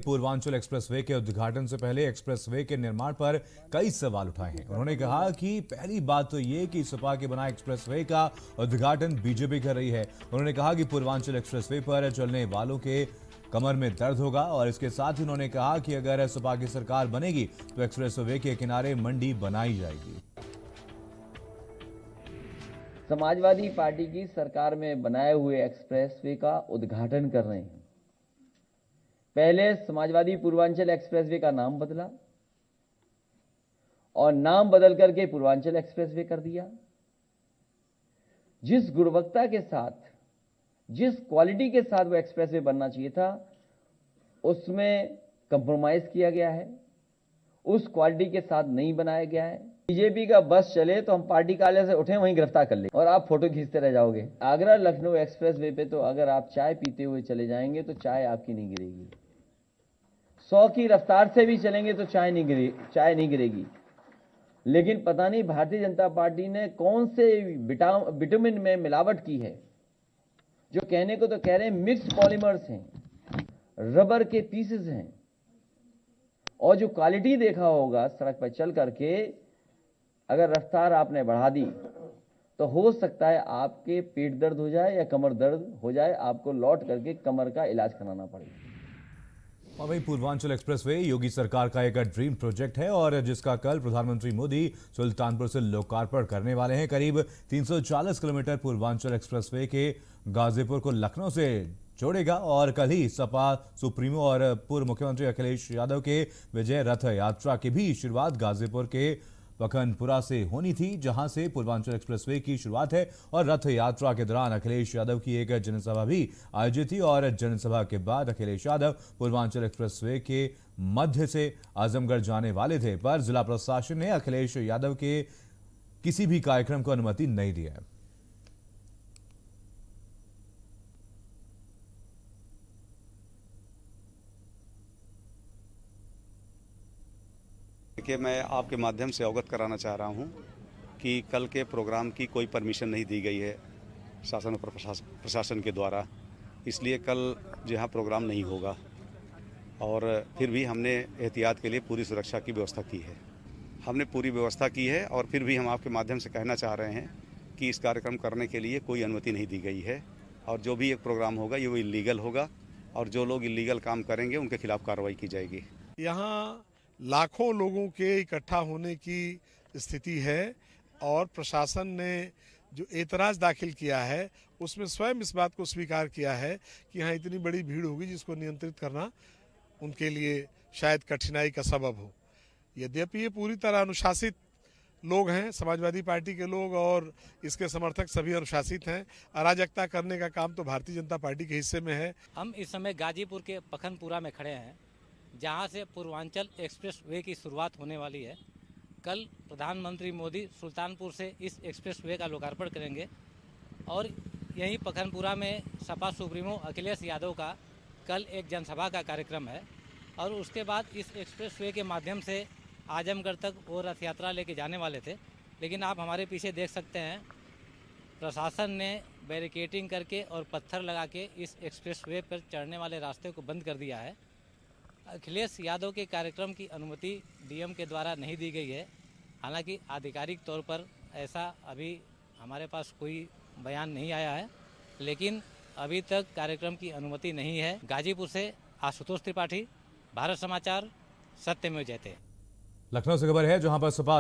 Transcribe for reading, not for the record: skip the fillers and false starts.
Purvanchal expressway के उद्घाटन से पहले एक्सप्रेसवे के निर्माण पर कई सवाल उठाए हैं। उन्होंने कहा कि पहली बात तो ये कि सपा के बनाए एक्सप्रेसवे का उद्घाटन बीजेपी कर रही है। उन्होंने कहा कि पूर्वांचल एक्सप्रेसवे पर चलने वालों के कमर में दर्द होगा और इसके साथ ही उन्होंने कहा कि अगर सपा की सरकार बनेगी तो एक्सप्रेसवे के किनारे मंडी बनाई जाएगी। समाजवादी पार्टी की सरकार में बनाए हुए एक्सप्रेसवे का उद्घाटन कर रहे हैं। पहले समाजवादी पूर्वांचल एक्सप्रेसवे का नाम बदला और नाम बदल करके पूर्वांचल एक्सप्रेसवे कर दिया। जिस गुणवत्ता के साथ, जिस क्वालिटी के साथ वो एक्सप्रेसवे बनना चाहिए था, उसमें कंप्रोमाइज किया गया है। उस क्वालिटी के साथ नहीं बनाया गया है। बीजेपी का बस चले तो हम पार्टी कार्यालय से उठे वहीं गिरफ्तार कर ले और आप फोटो खींचते रह जाओगे। आगरा लखनऊ एक्सप्रेसवे पे तो अगर आप चाय पीते हुए चले जाएंगे तो चाय आपकी नहीं गिरेगी। 100 की रफ्तार से भी चलेंगे तो चाय नहीं गिरेगी। लेकिन पता नहीं भारतीय जनता पार्टी ने कौन से विटामिन में मिलावट की है, जो कहने को तो कह रहे हैं मिक्स्ड पॉलीमर्स हैं, रबर के पीसेस हैं। और जो क्वालिटी देखा होगा सड़क पर चल करके, अगर रफ्तार आपने बढ़ा दी तो हो सकता है आपके पेट दर्द हो जाए या कमर दर्द हो जाए, आपको लौट करके कमर का इलाज कराना पड़ेगा। और वही पूर्वांचल एक्सप्रेसवे योगी सरकार का एक ड्रीम प्रोजेक्ट है और जिसका कल प्रधानमंत्री मोदी सुल्तानपुर से लोकार्पण करने वाले हैं। करीब 340 किलोमीटर पूर्वांचल एक्सप्रेसवे के गाजीपुर को लखनऊ से जोड़ेगा और कल ही सपा सुप्रीमो और पूर्व मुख्यमंत्री अखिलेश यादव के विजय रथ यात्रा की भी शुरुआत गाजीपुर के पखनपुरा से होनी थी, जहां से पूर्वांचल एक्सप्रेसवे की शुरुआत है। और रथ यात्रा के दौरान अखिलेश यादव की एक जनसभा भी आयोजित थी और जनसभा के बाद अखिलेश यादव पूर्वांचल एक्सप्रेसवे के मध्य से आजमगढ़ जाने वाले थे, पर जिला प्रशासन ने अखिलेश यादव के किसी भी कार्यक्रम को अनुमति नहीं दी है। देखिए, मैं आपके माध्यम से अवगत कराना चाह रहा हूं कि कल के प्रोग्राम की कोई परमिशन नहीं दी गई है शासन और प्रशासन के द्वारा, इसलिए कल यहाँ प्रोग्राम नहीं होगा। और फिर भी हमने एहतियात के लिए पूरी सुरक्षा की व्यवस्था की है। हमने पूरी व्यवस्था की है और फिर भी हम आपके माध्यम से कहना चाह रहे हैं कि इस कार्यक्रम करने के लिए कोई अनुमति नहीं दी गई है और जो भी एक प्रोग्राम होगा ये वो इल्लीगल होगा और जो लोग इल्लीगल काम करेंगे उनके खिलाफ कार्रवाई की जाएगी। यहाँ लाखों लोगों के इकट्ठा होने की स्थिति है और प्रशासन ने जो एतराज़ दाखिल किया है उसमें स्वयं इस बात को स्वीकार किया है कि यहाँ इतनी बड़ी भीड़ होगी जिसको नियंत्रित करना उनके लिए शायद कठिनाई का सबब हो। यद्यपि ये पूरी तरह अनुशासित लोग हैं, समाजवादी पार्टी के लोग और इसके समर्थक सभी अनुशासित हैं। अराजकता करने का काम तो भारतीय जनता पार्टी के हिस्से में है। हम इस समय गाजीपुर के पखनपुरा में खड़े हैं, जहां से पूर्वांचल एक्सप्रेस वे की शुरुआत होने वाली है। कल प्रधानमंत्री मोदी सुल्तानपुर से इस एक्सप्रेस वे का लोकार्पण करेंगे और यहीं पखनपुरा में सपा सुप्रीमो अखिलेश यादव का कल एक जनसभा का कार्यक्रम है और उसके बाद इस एक्सप्रेस वे के माध्यम से आजमगढ़ तक वो रथ यात्रा लेके जाने वाले थे। लेकिन आप हमारे पीछे देख सकते हैं, प्रशासन ने बैरिकेडिंग करके और पत्थर लगा के इस एक्सप्रेस वे पर चढ़ने वाले रास्ते को बंद कर दिया है। अखिलेश यादव के कार्यक्रम की अनुमति डीएम के द्वारा नहीं दी गई है। हालांकि आधिकारिक तौर पर ऐसा अभी हमारे पास कोई बयान नहीं आया है, लेकिन अभी तक कार्यक्रम की अनुमति नहीं है। गाजीपुर से आशुतोष त्रिपाठी, भारत समाचार, सत्यमेव जयते। लखनऊ से खबर है, जहां पर सपा